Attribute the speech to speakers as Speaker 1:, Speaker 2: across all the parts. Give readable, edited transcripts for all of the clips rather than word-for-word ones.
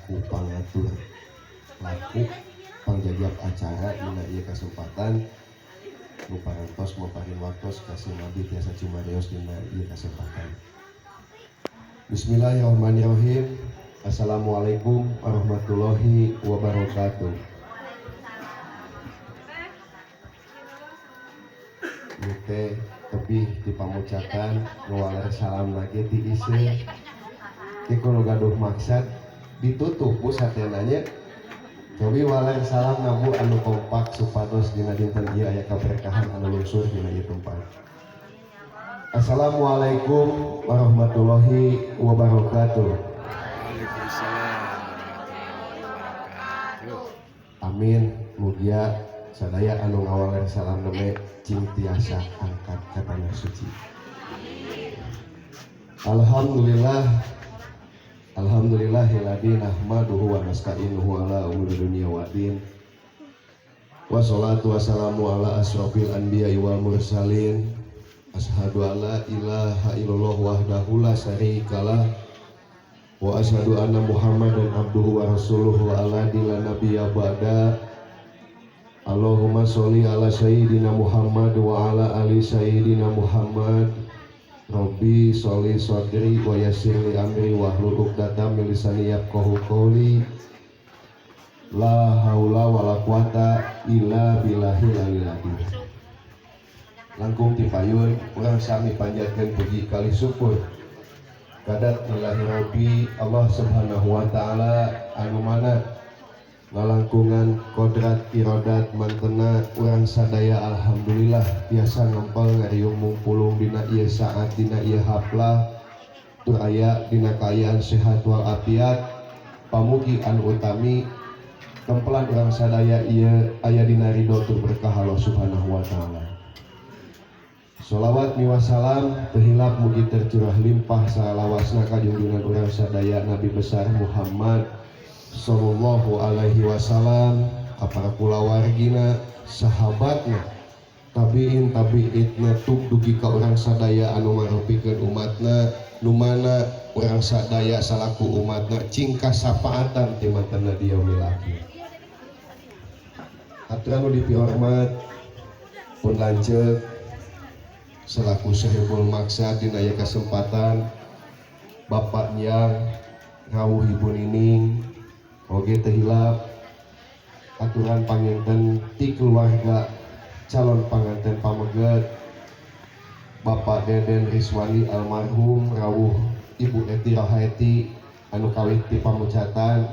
Speaker 1: selaku pangatur laku pangjajab acara dina ieu kasempatan nu parantos maparin waktos kasih nabi tiasa cumarios dina ieu kasempatan. Bismillahirrahmanirrahim. Assalamualaikum warahmatullahi wabarakatuh. Mute tebih di pamucakan ngawaler salam lagi di isi kikono gaduh maksad ditutup satenanya cobi waler salam nabu anu kompak supados dina dinten ieu aya kaberkahan anu lungsur dina ieu tempat. Assalamualaikum warahmatullahi wabarakatuh. Amin. Mugia sadaya anu ngawaler salam neme cing tiasa angkat ka tanah suci. Alhamdulillahilladzi nahmaduhu wa nasta'inuhu ala umuri dunya waddin. Wassalatu wassalamu ala asrofil anbiya'i wal mursalin. Ashhadu an la ilaha illallah wahdahu la syarikalah wa asyhadu anna Muhammadan abduhu wa rasuluhu wa ala dila nabiyya ba'da. Allahumma sholli ala sayyidina Muhammad wa ala ali sayyidina Muhammad. Rabbi sholli sadri wa yassir li amri wahlul 'uqdatam min lisani yafqahu qawli. La haula wala quwata illa billahil aliyil azim. Langkung tipayun urang sami panjatkeun puji kali syukur kadat ilahi Rabbi Allah Subhanahu wa taala anu mana ngalangkungan kodrat irodat mantena urang sadaya alhamdulillah biasa ngempel ngariung mungpulung dina ieu saat dina ieu haflah tur aya dina kaayaan sehat wal afiat pamugi anu utami kempelan urang sadaya ieu aya dina ridho tur berkah Allah Subhanahu wa taala. Sholawat miwassalam tehilap mugi tercurah limpah salawasna ka junjungan urang sadaya Nabi besar Muhammad sallallahu alaihi wasallam ka para kulawargina sahabatna tabiin tabiitna tug dugi ka urang sadaya anu marupikeun umatna nu mana urang sadaya salaku umatna cing kasapaatan ti mantenna di yaumil akhir. Aturan nu dipihormat pun lanceuk selaku sahibul maksad dina ieu kasempatan Bapak Nyang ngawuh Ibu Nining oge teu hilap aturan panginten ti keluarga calon panganten pameget Bapak Deden Rizwani almarhum rawuh Ibu Eti Rohaeti anu kawit ti pamucatan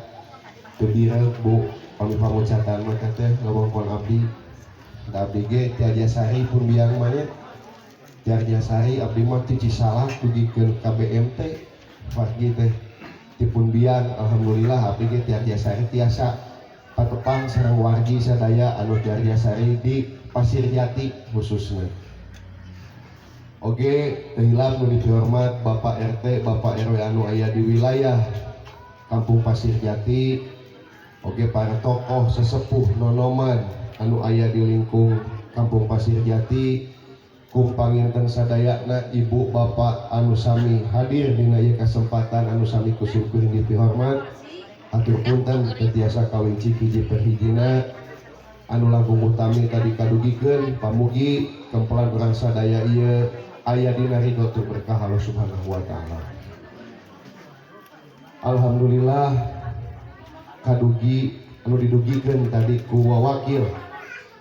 Speaker 1: teu direk Bu pami pamucatan mah teh ngawongkon abdi da abdi ge ti Ajasari pun biang manya Jarjasari abdi mah ti Cisalak dugikeun KBMT fargi teh tipun bian alhamdulillah abdi ge ti Jarjasari tiasa patepang sareng wargi sadaya anu Jarjasari di Pasir Jati khususna. Oge teu hilap nu dihormat Bapak RT Bapak RW anu aya di wilayah Kampung Pasir Jati oge para tokoh sesepuh nonoman anu aya di lingkung Kampung Pasir Jati kum panginten sadayana ibu bapak anu sami hadir dina ieu kasempatan anu sami kusungkur dipihormat atur punten teu tiasa kawincik hiji per hijina anu langkung utami tadi kadugikeun pamugi kempelan urang sadaya ieu aya dina ridho tur berkah Allah Subhanahu wa taala. Alhamdulillah kadugi anu didugikeun tadi ku wawakil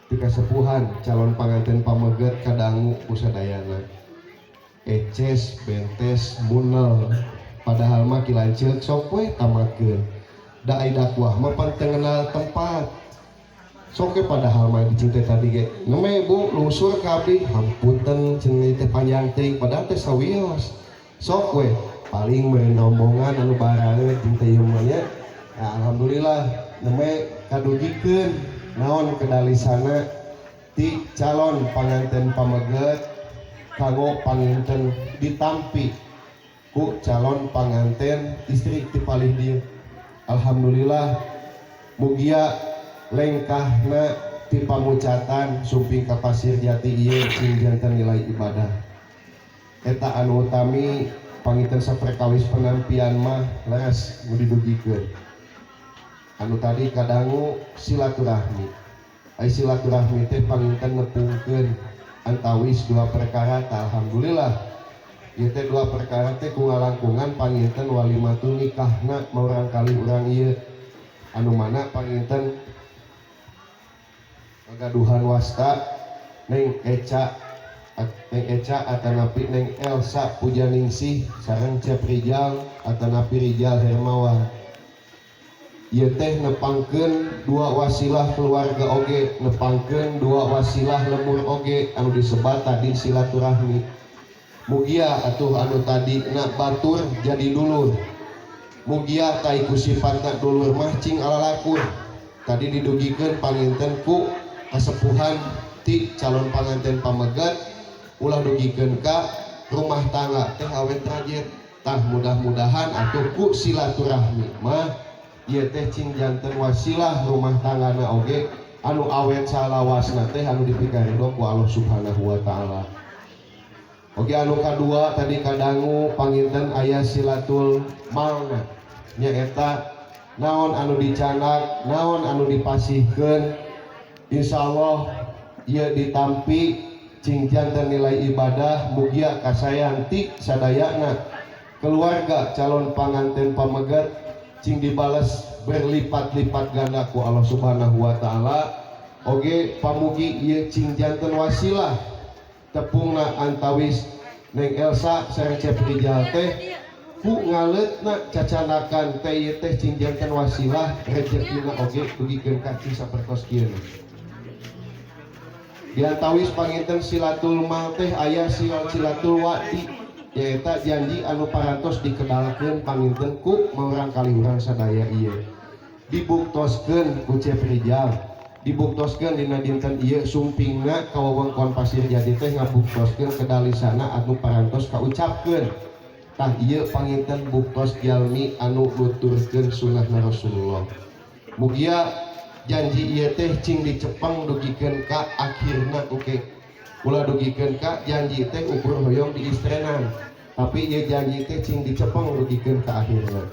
Speaker 1: di kasepuhan calon panganten pameget kadangu kusadayana eces bentes munel padahal mah kilanceuk sok we tamatkeun da ai dakwah mah pan teu ngenal tempat sok we padahal mah dicinta tadi ge neme Bu lungsur ka abdi hampunten cenah teh panjang teuing padahal teh sawios sok we paling meureun rombongan anu barangeun cinta ieu mah nya alhamdulillah neme kadugikeun naon kedalisana ti calon panganten pameget kanggo panginten ditampi ku calon panganten istri ti palih dieu. Alhamdulillah mugia lengkahna ti pamucatan sumping ka Pasir Jati ieu cing janten nilai ibadah eta anu utami panginten saperkawis penampian mah leres nu didugikeun anu tadi kadangu silaturahmi. Ai silaturahmi teh panginten nepungkeun antawis dua perkara. Alhamdulillah ieu teh dua perkara teh ku ngalangkungan panginten walimatul nikahna maurang kali urang ieu anu mana panginten ngagaduhan wasta Neng Eca atanapi Neng Elsa Pujaningsih sareng Cep Rijal atanapi Rijal Hermawan. Ieu teh nepangkeun dua wasilah keluarga oge, nepangkeun dua wasilah lemur oge anu disebat tadi silaturahmi. Mugia atuh anu tadi nak batur jadi dulur. Mugia taiku sifatna dulur mah cing alalakur. Tadi didugikeun panginten ku kasepuhan ti calon panganten pamegat ulah dugikeun ka rumah tangga teh awet rajet. Tah mudah-mudahan atuh ku silaturahmi mah ieu teh cing janten wasilah rumah tanggana oge anu awet salawasna teh anu dipikaridong ku Allah Subhanahu wa taala. Oke anu kadua tadi kadangu panginten aya silatul malna nyaeta naon anu dicanak naon anu dipasihkeun insyaallah ieu ditampi cing janten nilai ibadah mugia kasayanti sadayana keluarga calon panganten pamegat cing dibalas berlipat-lipat ganda ku Allah Subhanahu wa taala. Oge pamugi ieu cing janten wasilah tepungna antawis Neng Elsa sareng Cep Rijal teh ku ngaleutna cacanakan teh ieu teh cing janten wasilah rezekina oge dugikeun ka cing sapertos kieu. Di antawis panginten silatul mal teh aya silatul wadi nyaeta janji anu parantos dikedalkeun panginten ku maurang kali urang sadaya ieu. Dibuktoskeun ku Cep Rijal, dibuktoskeun dina dinten ieu sumpingna ka wewengkon Pasir Jadi teh ngabuktoskeun kedalisana anu parantos kaucapkeun. Tah ieu panginten buktos jalmi anu nuturkeun sunnahna Rasulullah. Mugia janji ieu teh cing dicepeng dugikeun ka akhirna oke. Ulah dugikeun ka janji teh ukur hoyong di istrenan. Tapi ieu janji teh cing dicepeng dugikeun ka akhirna.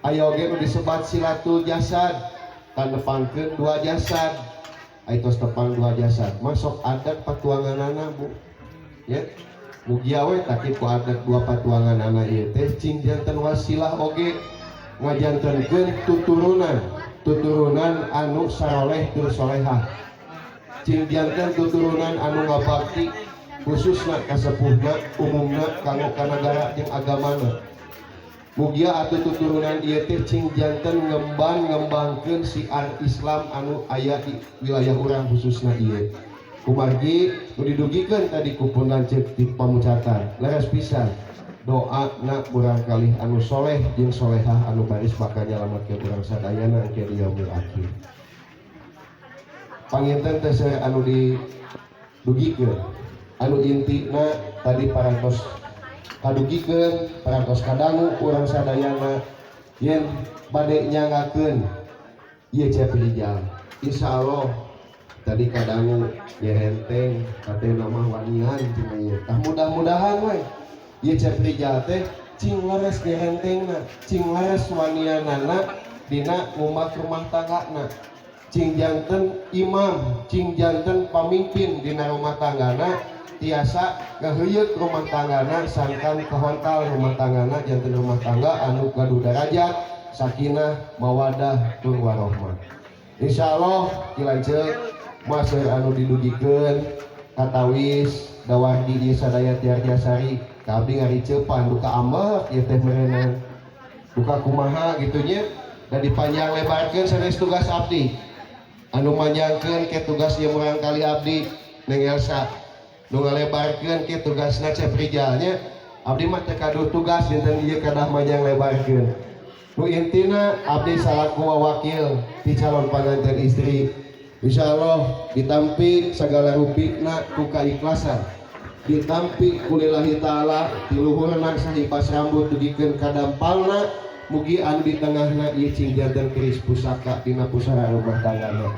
Speaker 1: Aya oge nu disebat silatul jasad, tanepangkeun dua jasad. Aya tos tepang dua jasad. Masuk adat patuanganana Bu. Ya. Mugia we taki ku adat dua patuanganana ieu teh cing janten wasilah oge ngajantenkeun tuturunan anu saroleh tur solehah. Cing janten tuturunan anu ngabakti khususna kasepuhna umumna kanggo kanagara jeung agamana. Mugia atuh tuturunan ieu teh cing janten ngembangkeun siar Islam anu aya di wilayah urang khususna ieu. Kumargi nu didugikeun tadi ku pun lanceuk ti pamucatan. Leres pisan doa na urang kalih anu soleh jeung solehah anu baris bakal nyalametkeun urang sadayana engke di yaumil akhir. Panginten teh anu didugikeun anu intina tadi parantos kadugikeun parantos kadangu urang sadayana yen bade nyangakeun ieu Cep Rijal. Insyaallah tadi kadangu nyerenteng katena mah wanian cenah ieu. Tah mudah-mudahan we ieu Cep Rijal teh cing leres nyerentengna, cing leres wanianana dina ngumat rumah tanggana. Cing janten imam, cing janten pamimpin dina rumah tanggana tiasa ngaheuyeut rumah tanggana sangkan kahontal rumah tanggana janten rumah tangga anu gaduh darajat sakinah mawadah tur warahmah. Insyaallah dilanceuk maseur anu didugikeun katawis dawardi di sadaya tiar tiasari ka abdi ngariceupan duka ambek ieu teh merenang duka kumaha gitu nya dan dipanjang lebarkeun sanes tugas abdi anu manjangkeun ke tugas ieu murang kali abdi Neng Elsa nu ngalebarkeun ke tugasna Cep Rijal nya abdi mah teu kaduh tugas dinten ieu kadah manjang lebarkeun nu intina abdi salaku wakil ti calon panganten istri. Insyaallah ditampi segala rupikna ku kaikhlasan, ditampi kulillahi ta'ala di luhurna sahipas rambut dugikeun kadampalna mugi anu di tengahna ieu cing janten keris pusaka dina pusara rumah tanggana.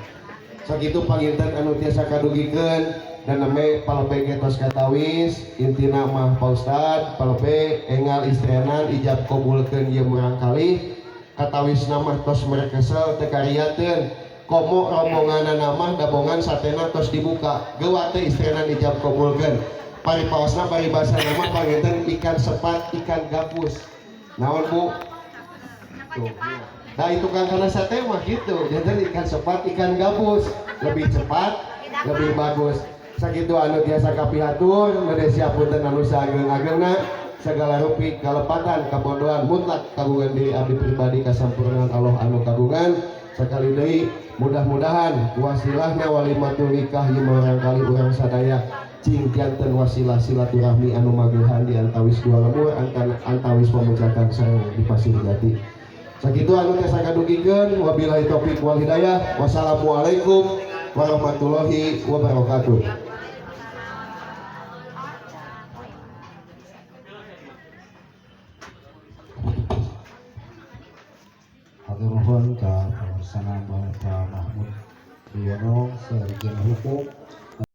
Speaker 1: Sakitu panginten anu tiasa kadugikeun dan neme palebe getos katawis intina mah Pak Ustad palebe engal istrenan ijab kabulkeun ieu murang kalih katawis nama tos mereka sel tekariaten komo rombongan nama dabongan satena tos dibuka gewate istrena dijab kabulkeun paripaosna paribasa nama panginten ikan sepat ikan gabus naon Bu tuh nah itu kan karena sate mah gitu jadi ikan sepat ikan gabus lebih cepat lebih bagus sakitu anu tiasa kapihatur meureun siapunten anu saageng-agengna segala rupi kalepatan kabodohan mutlak kagungan diri abdi pribadi kasampurnan Allah anu kagungan sekali deui mudah-mudahan wasilahna walimatul nikah ieu barangkali urang sadaya cing janten wasilah silaturahmi anu magehan di antawis dua lemur antawis pemujakan sareng di Pasir Jati sakitu anu tiasa kadugikeun wabillahi taufik wal hidayah wassalamualaikum warahmatullahi wabarakatuh.
Speaker 2: Hatur nuhun ka Pelaksana Bapak Mahmud Priyono Sarjana Hukum